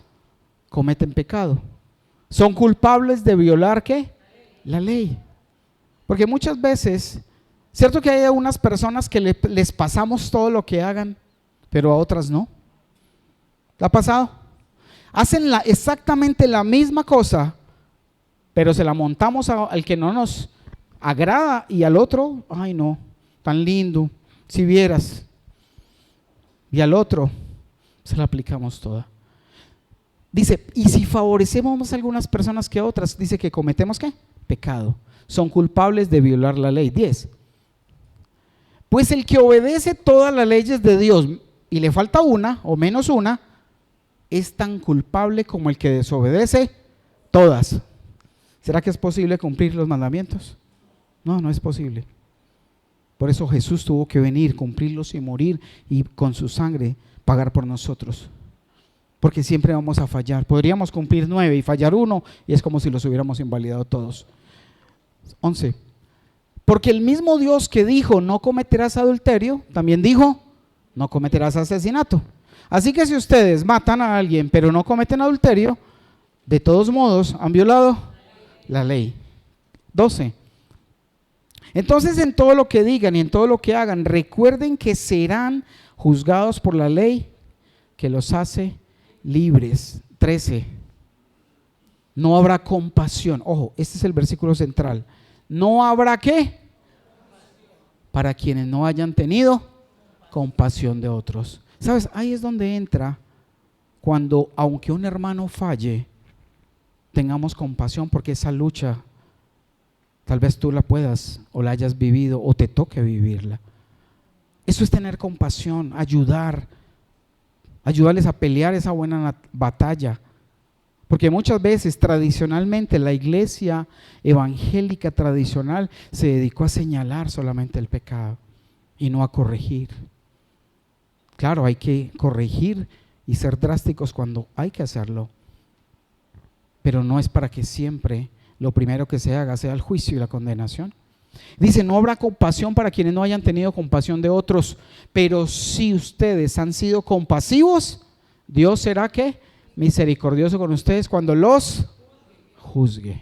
cometen pecado. Son culpables de violar ¿qué? La ley. Porque muchas veces, cierto que hay algunas personas que les pasamos todo lo que hagan, pero a otras no. ¿Te ha pasado? Hacen exactamente la misma cosa, pero se la montamos al que no nos agrada y al otro, ay no, tan lindo, si vieras. Y al otro se la aplicamos toda. Dice, y si favorecemos más a algunas personas que a otras, dice que cometemos ¿qué? Pecado. Son culpables de violar la ley. 10. Pues el que obedece todas las leyes de Dios y le falta una o menos una, es tan culpable como el que desobedece todas. ¿Será que es posible cumplir los mandamientos? No, no es posible. Por eso Jesús tuvo que venir, cumplirlos y morir y con su sangre pagar por nosotros. Porque siempre vamos a fallar. Podríamos cumplir 9 y fallar 1 y es como si los hubiéramos invalidado todos. 11. Porque el mismo Dios que dijo no cometerás adulterio, también dijo no cometerás asesinato. Así que si ustedes matan a alguien pero no cometen adulterio, de todos modos han violado la ley. 12. Entonces en todo lo que digan y en todo lo que hagan, recuerden que serán juzgados por la ley que los hace libres. 13. No habrá compasión. Ojo, este es el versículo central. No habrá ¿qué? Para quienes no hayan tenido compasión de otros. ¿Sabes? Ahí es donde entra cuando, aunque un hermano falle, tengamos compasión, porque esa lucha tal vez tú la puedas o la hayas vivido o te toque vivirla. Eso es tener compasión, ayudarles a pelear esa buena batalla. Porque muchas veces tradicionalmente la iglesia evangélica tradicional se dedicó a señalar solamente el pecado y no a corregir. Claro, hay que corregir y ser drásticos cuando hay que hacerlo, pero no es para que siempre lo primero que se haga sea el juicio y la condenación. Dice, no habrá compasión para quienes no hayan tenido compasión de otros, pero si ustedes han sido compasivos, Dios será ¿qué? Misericordioso con ustedes cuando los juzgue.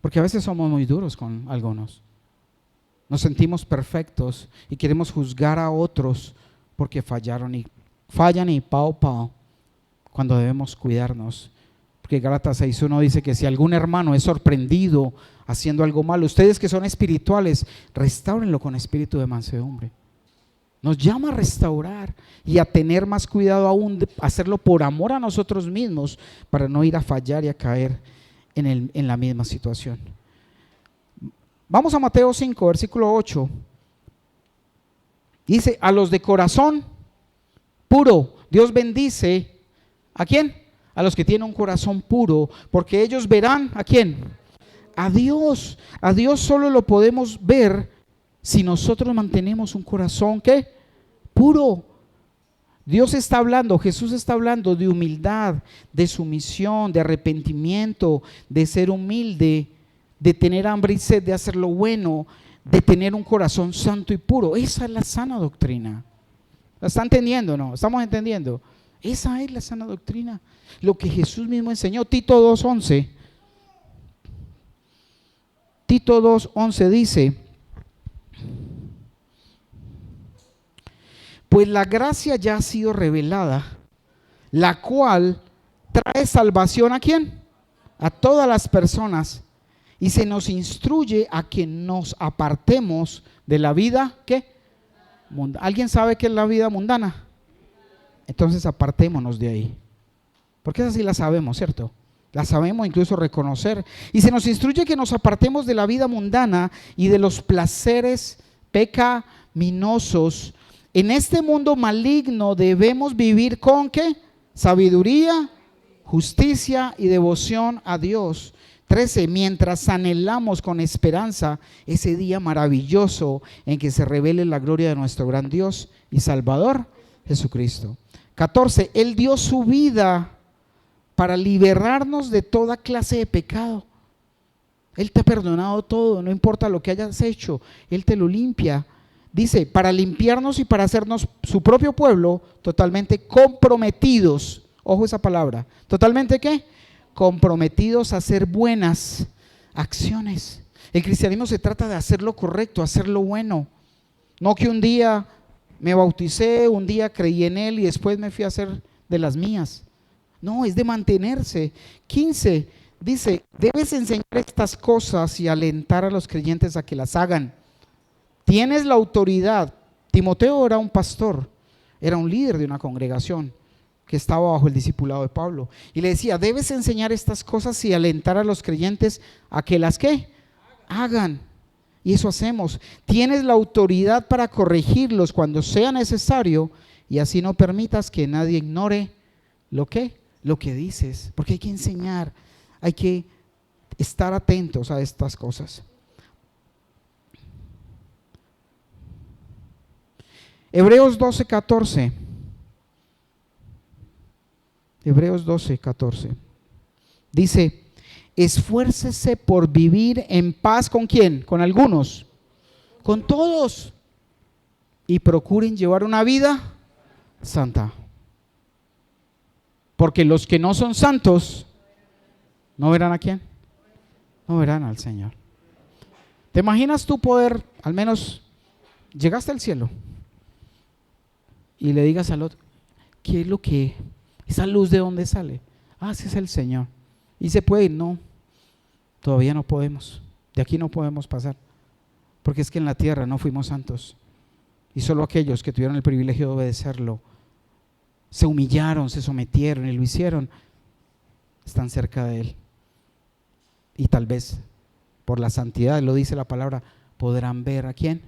Porque a veces somos muy duros con algunos. Nos sentimos perfectos y queremos juzgar a otros porque fallan y pao, cuando debemos cuidarnos. Porque Gálatas 6:1 dice que si algún hermano es sorprendido haciendo algo malo, ustedes que son espirituales, restáurenlo con espíritu de mansedumbre. Nos llama a restaurar y a tener más cuidado aún, de hacerlo por amor a nosotros mismos, para no ir a fallar y a caer en la misma situación. Vamos a Mateo 5, versículo 8. Dice, a los de corazón puro, Dios bendice, ¿a quién? A los que tienen un corazón puro, porque ellos verán, ¿a quién? A Dios. A Dios solo lo podemos ver si nosotros mantenemos un corazón, ¿qué? Puro. Dios está hablando, Jesús está hablando de humildad, de sumisión, de arrepentimiento, de ser humilde, de tener hambre y sed, de hacer lo bueno, de tener un corazón santo y puro. Esa es la sana doctrina. ¿La está entendiendo o no? ¿Estamos entendiendo? Esa es la sana doctrina. Lo que Jesús mismo enseñó. Tito 2:11. Tito 2:11 dice: Pues la gracia ya ha sido revelada, la cual trae salvación ¿a quién? A todas las personas. Y se nos instruye a que nos apartemos de la vida, ¿qué? ¿Alguien sabe qué es la vida mundana? Entonces apartémonos de ahí. Porque esa sí la sabemos, ¿cierto? La sabemos incluso reconocer. Y se nos instruye que nos apartemos de la vida mundana y de los placeres pecaminosos. En este mundo maligno debemos vivir con ¿qué? Sabiduría, justicia y devoción a Dios. 13. Mientras anhelamos con esperanza ese día maravilloso en que se revele la gloria de nuestro gran Dios y Salvador Jesucristo. 14. Él dio su vida para liberarnos de toda clase de pecado. Él te ha perdonado todo, no importa lo que hayas hecho, Él te lo limpia. Dice, para limpiarnos y para hacernos su propio pueblo, totalmente comprometidos. Ojo esa palabra. ¿Totalmente qué? Comprometidos a hacer buenas acciones. El cristianismo se trata de hacer lo correcto, hacer lo bueno. No que un día me bauticé, un día creí en Él y después me fui a hacer de las mías. No, es de mantenerse. 15, dice, debes enseñar estas cosas y alentar a los creyentes a que las hagan. Tienes la autoridad. Timoteo era un pastor, era un líder de una congregación que estaba bajo el discipulado de Pablo. Y le decía, debes enseñar estas cosas y alentar a los creyentes a que las ¿qué? Hagan. Y eso hacemos. Tienes la autoridad para corregirlos cuando sea necesario y así no permitas que nadie ignore lo que dices. Porque hay que enseñar, hay que estar atentos a estas cosas. Hebreos 12:14. Hebreos 12:14. Dice, esfuércese por vivir en paz ¿con quién? ¿Con algunos? Con todos. Y procuren llevar una vida santa. Porque los que no son santos, ¿no verán a quién? No verán al Señor. ¿Te imaginas tú poder, al menos, llegaste al cielo y le digas al otro, ¿qué es lo que, esa luz de dónde sale? Ah, ese es el Señor. ¿Y se puede ir? No, todavía no podemos. De aquí no podemos pasar. Porque es que en la tierra no fuimos santos. Y solo aquellos que tuvieron el privilegio de obedecerlo, se humillaron, se sometieron y lo hicieron, están cerca de Él. Y tal vez por la santidad, lo dice la palabra, podrán ver ¿a quién?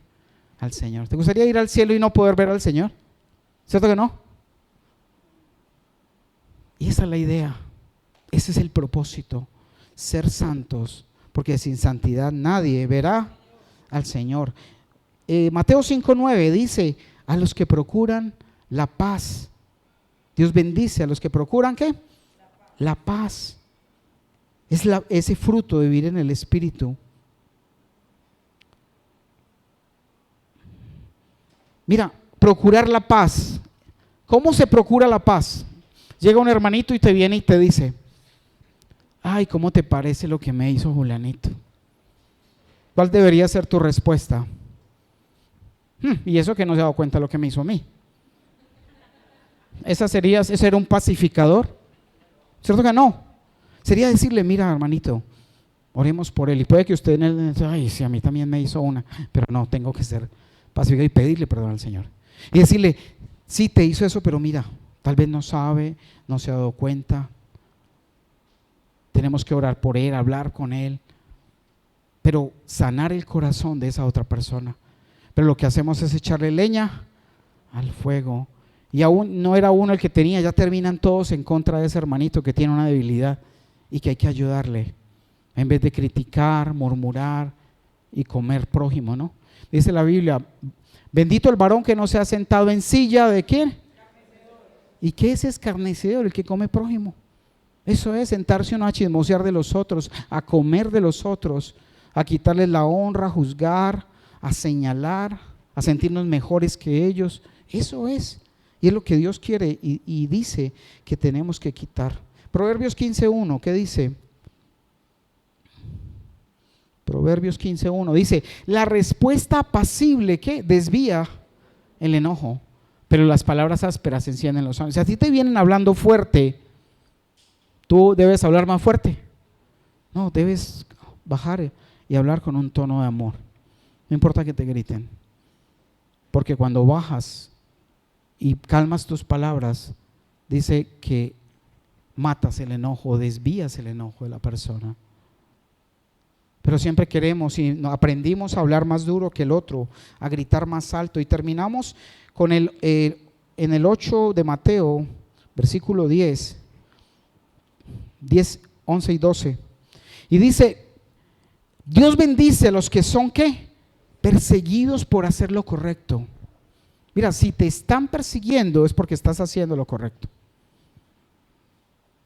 Al Señor. ¿Te gustaría ir al cielo y no poder ver al Señor? ¿Cierto que no? Y esa es la idea, ese es el propósito, ser santos, porque sin santidad nadie verá al Señor. Mateo 5:9 dice, a los que procuran la paz, Dios bendice a los que procuran ¿qué? La paz. Es ese fruto de vivir en el Espíritu. Mira, procurar la paz. ¿Cómo se procura la paz? Llega un hermanito y te viene y te dice, ay, ¿cómo te parece lo que me hizo Julianito? ¿Cuál debería ser tu respuesta? Y eso que no se ha dado cuenta de lo que me hizo a mí. Ese era un pacificador. ¿Cierto que no? Sería decirle, mira hermanito, oremos por él. Y puede que usted, ay, sí, a mí también me hizo una, pero no, tengo que ser pacificador y pedirle perdón al Señor. Y decirle, sí, te hizo eso, pero mira, tal vez no sabe, no se ha dado cuenta. Tenemos que orar por él, hablar con él, pero sanar el corazón de esa otra persona. Pero lo que hacemos es echarle leña al fuego. Y aún no era uno el que tenía, ya terminan todos en contra de ese hermanito que tiene una debilidad y que hay que ayudarle. En vez de criticar, murmurar y comer prójimo, ¿no? Dice la Biblia, bendito el varón que no se ha sentado en silla de ¿quién? ¿Y qué es escarnecedor? El que come prójimo. Eso es sentarse uno a chismosear de los otros, a comer de los otros, a quitarles la honra, a juzgar, a señalar, a sentirnos mejores que ellos. Eso es. Y es lo que Dios quiere y dice que tenemos que quitar. Proverbios 15:1, ¿qué dice? Proverbios 15:1 dice, la respuesta apacible, ¿qué? Desvía el enojo, pero las palabras ásperas encienden los ánimos. Si a ti te vienen hablando fuerte, tú debes hablar más fuerte. No, debes bajar y hablar con un tono de amor. No importa que te griten, porque cuando bajas y calmas tus palabras, dice que matas el enojo, desvías el enojo de la persona. Pero siempre queremos y aprendimos a hablar más duro que el otro, a gritar más alto, y terminamos con en el 8 de Mateo, versículo 10, 11 y 12. Y dice: Dios bendice a los que son ¿qué? Perseguidos por hacer lo correcto. Mira, si te están persiguiendo es porque estás haciendo lo correcto.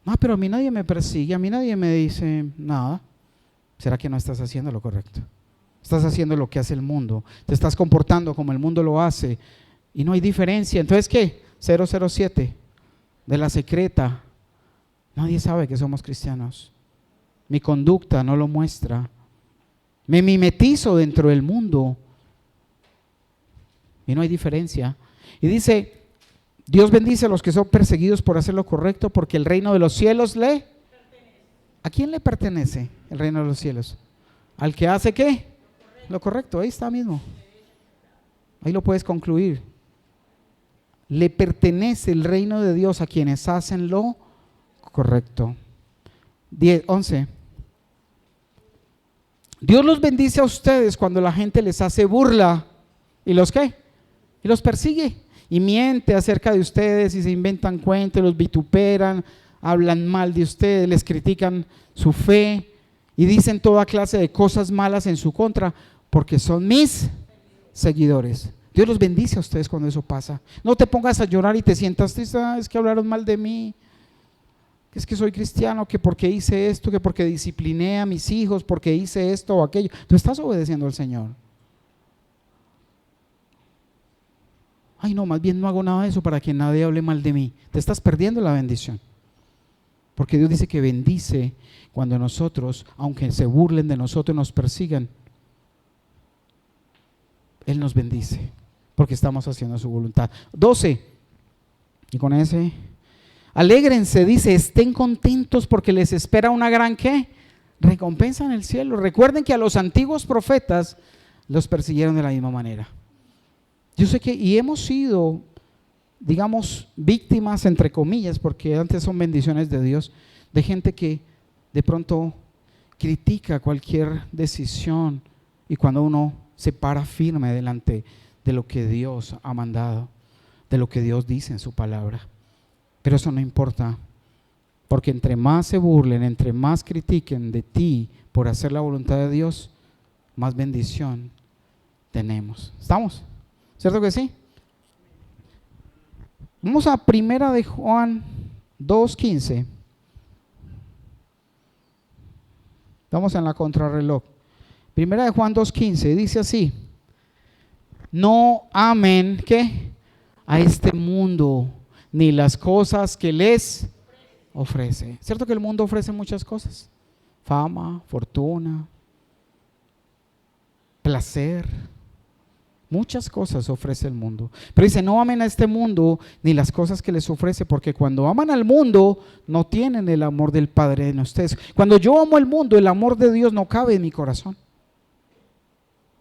No, pero a mí nadie me persigue, a mí nadie me dice nada. ¿Será que no estás haciendo lo correcto? Estás haciendo lo que hace el mundo, te estás comportando como el mundo lo hace y no hay diferencia. Entonces, ¿qué? 007 de la secreta. Nadie sabe que somos cristianos. Mi conducta no lo muestra. Me mimetizo dentro del mundo y no hay diferencia. Y dice: Dios bendice a los que son perseguidos por hacer lo correcto, porque el reino de los cielos le... ¿A quién le pertenece el reino de los cielos? Al que hace ¿qué? Lo correcto. Ahí está mismo. Ahí lo puedes concluir. Le pertenece el reino de Dios a quienes hacen lo correcto. 11. Dios los bendice a ustedes cuando la gente les hace burla. ¿Y los qué? Y los persigue. Y miente acerca de ustedes y se inventan cuentos, los vituperan, hablan mal de ustedes, les critican su fe y dicen toda clase de cosas malas en su contra, porque son mis seguidores. Dios los bendice a ustedes cuando eso pasa. No te pongas a llorar y te sientas triste: es que hablaron mal de mí, es que soy cristiano, que porque hice esto, que porque discipliné a mis hijos, porque hice esto o aquello. Tú estás obedeciendo al Señor. Ay, no, más bien no hago nada de eso para que nadie hable mal de mí. Te estás perdiendo la bendición. Porque Dios dice que bendice cuando nosotros, aunque se burlen de nosotros y nos persigan, Él nos bendice, porque estamos haciendo su voluntad. 12, y con ese: alégrense, dice, estén contentos porque les espera una gran ¿qué? Recompensa en el cielo. Recuerden que a los antiguos profetas los persiguieron de la misma manera. Yo sé que, y hemos sido, digamos, víctimas entre comillas, porque antes son bendiciones de Dios, de gente que de pronto critica cualquier decisión, y cuando uno se para firme delante de lo que Dios ha mandado, de lo que Dios dice en su palabra. Pero eso no importa, porque entre más se burlen, entre más critiquen de ti por hacer la voluntad de Dios, más bendición tenemos. ¿Estamos? ¿Cierto que sí? Vamos a Primera de Juan 2:15. Estamos en la contrarreloj. Primera de Juan 2:15 dice así: no amen ¿qué? A este mundo, ni las cosas que les ofrece. ¿Cierto que el mundo ofrece muchas cosas? Fama, fortuna, placer. Muchas cosas ofrece el mundo, pero dice: no amen a este mundo ni las cosas que les ofrece, porque cuando aman al mundo no tienen el amor del Padre en ustedes. Cuando yo amo el mundo, el amor de Dios no cabe en mi corazón,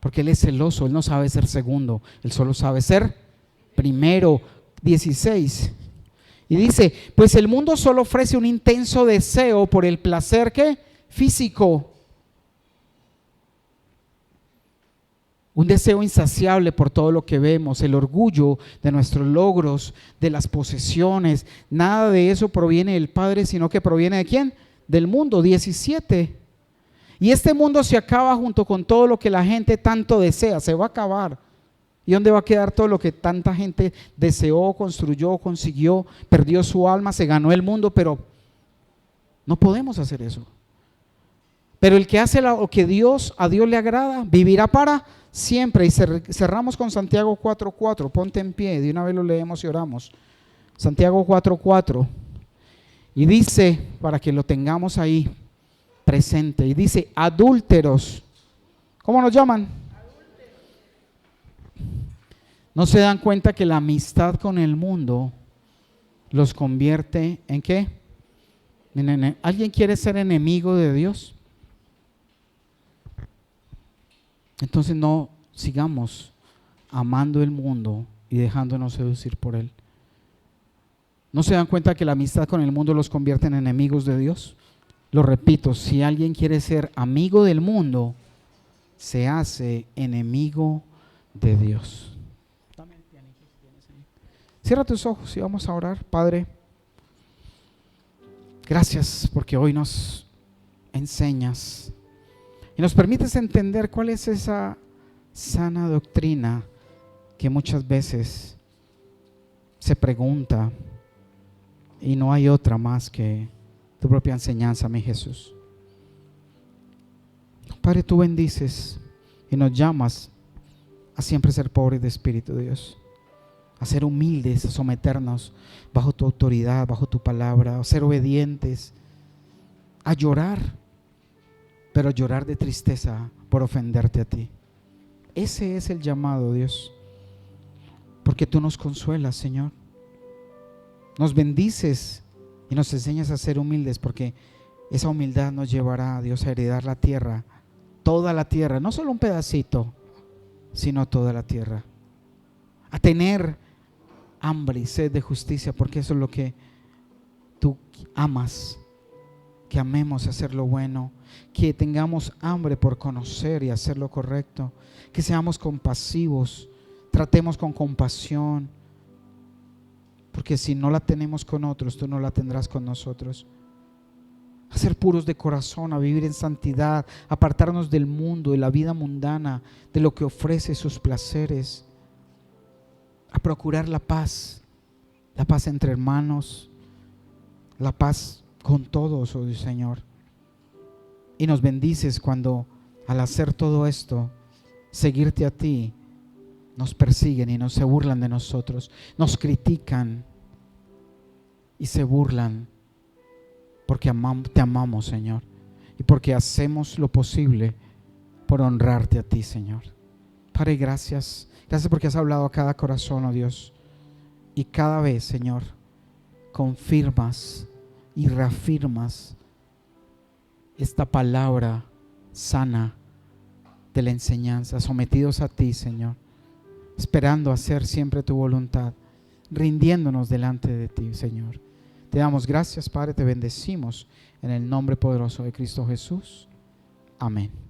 porque Él es celoso, Él no sabe ser segundo, Él solo sabe ser primero. 16, y dice: pues el mundo solo ofrece un intenso deseo por el placer ¿qué? Físico. Un deseo insaciable por todo lo que vemos, el orgullo de nuestros logros, de las posesiones. Nada de eso proviene del Padre, sino que proviene ¿de quién? Del mundo. 17. Y este mundo se acaba junto con todo lo que la gente tanto desea, se va a acabar. ¿Y dónde va a quedar todo lo que tanta gente deseó, construyó, consiguió, perdió su alma, se ganó el mundo? Pero no podemos hacer eso. Pero el que hace lo que a Dios le agrada, vivirá para siempre. Y cerramos con Santiago 4:4. Ponte en pie, de una vez lo leemos y oramos. Santiago 4:4. Y dice, para que lo tengamos ahí presente, y dice: adúlteros. ¿Cómo nos llaman? No se dan cuenta que la amistad con el mundo los convierte ¿en qué? ¿Alguien quiere ser enemigo de Dios? Entonces no sigamos amando el mundo y dejándonos seducir por él. ¿No se dan cuenta que la amistad con el mundo los convierte en enemigos de Dios? Lo repito, si alguien quiere ser amigo del mundo, se hace enemigo de Dios. Cierra tus ojos y vamos a orar. Padre, gracias porque hoy nos enseñas y nos permites entender cuál es esa sana doctrina que muchas veces se pregunta y no hay otra más que tu propia enseñanza, mi Jesús. Padre, tú bendices y nos llamas a siempre ser pobres de espíritu, Dios, a ser humildes, a someternos bajo tu autoridad, bajo tu palabra, a ser obedientes, a llorar, pero llorar de tristeza por ofenderte a ti. Ese es el llamado, Dios, porque tú nos consuelas, Señor. Nos bendices y nos enseñas a ser humildes, porque esa humildad nos llevará, Dios, a heredar la tierra, toda la tierra, no solo un pedacito, sino toda la tierra. A tener hambre y sed de justicia, porque eso es lo que tú amas. Que amemos hacer lo bueno, que tengamos hambre por conocer y hacer lo correcto, que seamos compasivos, tratemos con compasión, porque si no la tenemos con otros, tú no la tendrás con nosotros. A ser puros de corazón, a vivir en santidad, a apartarnos del mundo, de la vida mundana, de lo que ofrece sus placeres, a procurar la paz entre hermanos, la paz con todos, oh Señor. Y nos bendices cuando al hacer todo esto, seguirte a ti, nos persiguen y se burlan de nosotros, nos critican y se burlan, porque te amamos, Señor, y porque hacemos lo posible por honrarte a ti, Señor. Padre, gracias porque has hablado a cada corazón, oh Dios, y cada vez, Señor, confirmas y reafirmas esta palabra sana de la enseñanza, sometidos a ti, Señor, esperando hacer siempre tu voluntad, rindiéndonos delante de ti, Señor. Te damos gracias, Padre, te bendecimos en el nombre poderoso de Cristo Jesús. Amén.